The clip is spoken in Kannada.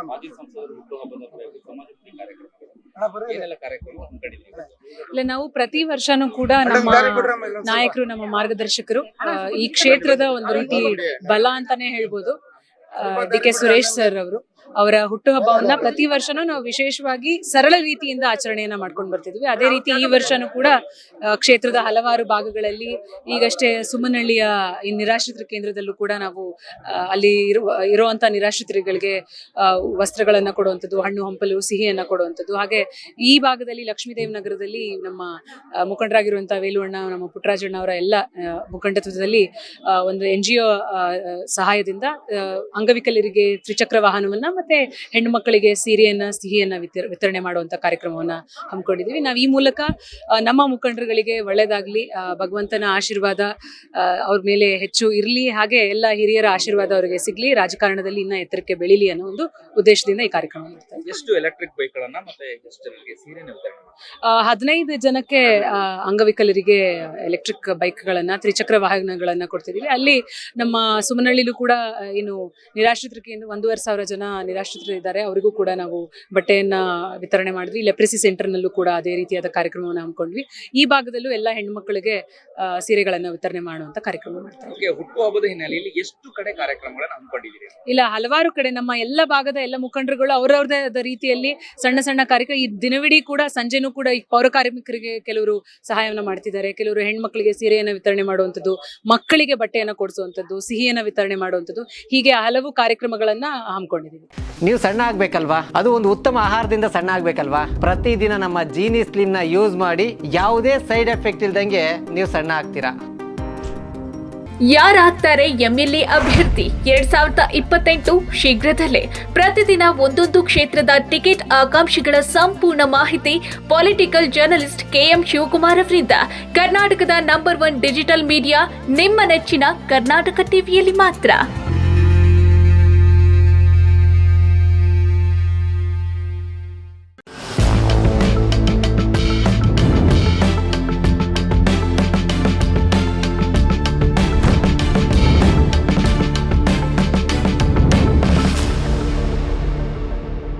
ಮಾಜಿ ಸಂಸದರು ಹುಟ್ಟುಹಬ್ಬದ ಪ್ರಯುಕ್ತ ಸಮಾಜಮುಖಿ ಏನೆಲ್ಲ ಕಾರ್ಯಕ್ರಮ ಹಮ್ಮಿಕೊಂಡಿದ್ದೀವಿ? ಇಲ್ಲ, ನಾವು ಪ್ರತಿ ವರ್ಷನೂ ಕೂಡ ನಮ್ಮ ನಾಯಕರು, ನಮ್ಮ ಮಾರ್ಗದರ್ಶಕರು, ಈ ಕ್ಷೇತ್ರದ ಒಂದು ರೀತಿ ಬಲ ಅಂತಾನೆ ಹೇಳ್ಬೋದು, ಡಿ.ಕೆ. ಸುರೇಶ್ ಸರ್ ಅವರ ಹುಟ್ಟುಹಬ್ಬವನ್ನ ಪ್ರತಿ ವರ್ಷನೂ ನಾವು ವಿಶೇಷವಾಗಿ ಸರಳ ರೀತಿಯಿಂದ ಆಚರಣೆಯನ್ನ ಮಾಡ್ಕೊಂಡು ಬರ್ತಿದ್ವಿ. ಅದೇ ರೀತಿ ಈ ವರ್ಷನೂ ಕೂಡ ಕ್ಷೇತ್ರದ ಹಲವಾರು ಭಾಗಗಳಲ್ಲಿ, ಈಗಷ್ಟೇ ಸುಮನಹಳ್ಳಿಯ ಈ ನಿರಾಶ್ರಿತರ ಕೇಂದ್ರದಲ್ಲೂ ಕೂಡ ನಾವು ಅಲ್ಲಿ ಇರುವಂತಹ ನಿರಾಶ್ರಿತರಿಗೆ ವಸ್ತ್ರಗಳನ್ನ ಕೊಡುವಂಥದ್ದು, ಹಣ್ಣು ಹಂಪಲು ಸಿಹಿಯನ್ನ ಕೊಡುವಂಥದ್ದು. ಹಾಗೆ ಈ ಭಾಗದಲ್ಲಿ ಲಕ್ಷ್ಮೀದೇವಿ ನಗರದಲ್ಲಿ ನಮ್ಮ ಮುಖಂಡರಾಗಿರುವಂತಹ ವೇಲುವಣ್ಣ, ನಮ್ಮ ಪುಟ್ಟರಾಜಣ್ಣ ಅವರ ಎಲ್ಲ ಮುಖಂಡತ್ವದಲ್ಲಿ ಒಂದು NGO ಸಹಾಯದಿಂದ ಅಂಗವಿಕಲರಿಗೆ ತ್ರಿಚಕ್ರ ವಾಹನವನ್ನ ಮತ್ತೆ ಹೆಣ್ಣು ಮಕ್ಕಳಿಗೆ ಸೀರೆಯನ್ನ ಸಿಹಿಯನ್ನ ವಿತರಣೆ ಮಾಡುವಂತ ಕಾರ್ಯಕ್ರಮವನ್ನ ಹಮ್ಮಿಕೊಂಡಿದ್ದೀವಿ. ನಾವು ಈ ಮೂಲಕ ನಮ್ಮ ಮುಖಂಡರುಗಳಿಗೆ ಒಳ್ಳೇದಾಗ್ಲಿ, ಭಗವಂತನ ಆಶೀರ್ವಾದ ಅವ್ರ ಮೇಲೆ ಹೆಚ್ಚು ಇರ್ಲಿ, ಹಾಗೆ ಎಲ್ಲ ಹಿರಿಯರ ಆಶೀರ್ವಾದ ಅವರಿಗೆ ಸಿಗ್ಲಿ, ರಾಜಕಾರಣದಲ್ಲಿ ಇನ್ನ ಎತ್ತರಕ್ಕೆ ಬೆಳಿಲಿ ಅನ್ನೋ ಒಂದು ಉದ್ದೇಶದಿಂದ ಈ ಕಾರ್ಯಕ್ರಮ ಮಾಡ್ತಾರೆ. ಎಷ್ಟು ಎಲೆಕ್ಟ್ರಿಕ್ ಬೈಕ್ ಗಳನ್ನ ಮತ್ತೆ ಎಷ್ಟು ಜನರಿಗೆ ಸೀರೆನ ವಿತರಣೆ? 15 ಜನಕ್ಕೆ ಅಂಗವಿಕಲರಿಗೆ ಎಲೆಕ್ಟ್ರಿಕ್ ಬೈಕ್ ಗಳನ್ನ, ತ್ರಿಚಕ್ರ ವಾಹನಗಳನ್ನ ಕೊಡ್ತಿದೀವಿ. ಅಲ್ಲಿ ನಮ್ಮ ಸುಮನಹಳ್ಳಿಲೂ ಕೂಡ ಏನು ನಿರಾಶ್ರಿತರಿಗೆ 1,500 ಜನ ನಿರಾಶ್ರಿತರು ಇದ್ದಾರೆ, ಅವರಿಗೂ ಕೂಡ ನಾವು ಬಟ್ಟೆಯನ್ನ ವಿತರಣೆ ಮಾಡಿದ್ವಿ. ಲೆಪ್ರೆಸಿ ಸೆಂಟರ್ ನಲ್ಲೂ ಕೂಡ ಅದೇ ರೀತಿಯಾದ ಕಾರ್ಯಕ್ರಮವನ್ನು ಹಮ್ಮಿಕೊಂಡ್ವಿ. ಈ ಭಾಗದಲ್ಲೂ ಎಲ್ಲ ಹೆಣ್ಮಕ್ಳಿಗೆ ಸೀರೆಗಳನ್ನ ವಿತರಣೆ ಮಾಡುವಂತ ಕಾರ್ಯಕ್ರಮ ಮಾಡ್ತಾರೆ. ಹುಟ್ಟುಹಬ್ಬದ ಹಿನ್ನೆಲೆಯಲ್ಲಿ ಎಷ್ಟು ಕಡೆ ಕಾರ್ಯಕ್ರಮಗಳನ್ನ ಹಮ್ಮಿಕೊಂಡಿದ್ದೀರಿ? ಇಲ್ಲ, ಹಲವಾರು ಕಡೆ ನಮ್ಮ ಎಲ್ಲ ಭಾಗದ ಎಲ್ಲ ಮುಖಂಡರುಗಳು ಅವರವ್ರದೇ ಆದ ರೀತಿಯಲ್ಲಿ ಸಣ್ಣ ಸಣ್ಣ ಕಾರ್ಯಕ್ರಮ, ಈ ದಿನವಿಡೀ ಕೂಡ ಸಂಜೆನೂ ಕೂಡ ಈ ಪೌರ ಕಾರ್ಮಿಕರಿಗೆ ಕೆಲವರು ಸಹಾಯವನ್ನ ಮಾಡ್ತಿದ್ದಾರೆ, ಕೆಲವರು ಹೆಣ್ಮಕ್ಳಿಗೆ ಸೀರೆಯನ್ನ ವಿತರಣೆ ಮಾಡುವಂಥದ್ದು, ಮಕ್ಕಳಿಗೆ ಬಟ್ಟೆಯನ್ನ ಕೊಡಿಸುವಂಥದ್ದು, ಸಿಹಿಯನ್ನ ವಿತರಣೆ ಮಾಡುವಂಥದ್ದು, ಹೀಗೆ ಹಲವು ಕಾರ್ಯಕ್ರಮಗಳನ್ನ ಹಮ್ಮಿಕೊಂಡಿದ್ದೀವಿ. ನೀವು ಸಣ್ಣ ಆಗ್ಬೇಕಲ್ವಾ? ಅದು ಒಂದು ಉತ್ತಮ ಆಹಾರದಿಂದ ಸಣ್ಣ ಆಗ್ಬೇಕಲ್ವಾ? ಪ್ರತಿದಿನ ನಮ್ಮ ಜೀನಿ ಸ್ಲಿಮ್ ನ ಯೂಸ್ ಮಾಡಿ ಯಾವುದೇ ಸೈಡ್ ಎಫೆಕ್ಟ್ ಇಲ್ದಂಗೆ ನೀವು ಸಣ್ಣ ಆಗ್ತೀರಾ. ಯಾರಾಗ್ತಾರೆ MLA ಅಭ್ಯರ್ಥಿ 2028 ಶೀಘ್ರದಲ್ಲೇ. ಪ್ರತಿದಿನ ಒಂದೊಂದು ಕ್ಷೇತ್ರದ ಟಿಕೆಟ್ ಆಕಾಂಕ್ಷಿಗಳ ಸಂಪೂರ್ಣ ಮಾಹಿತಿ ಪೊಲಿಟಿಕಲ್ ಜರ್ನಲಿಸ್ಟ್ KM ಶಿವಕುಮಾರ್ ಅವರಿಂದ. ಕರ್ನಾಟಕದ ನಂಬರ್ 1 ಡಿಜಿಟಲ್ ಮೀಡಿಯಾ ನಿಮ್ಮ ನೆಚ್ಚಿನ ಕರ್ನಾಟಕ ಟಿವಿಯಲ್ಲಿ ಮಾತ್ರ.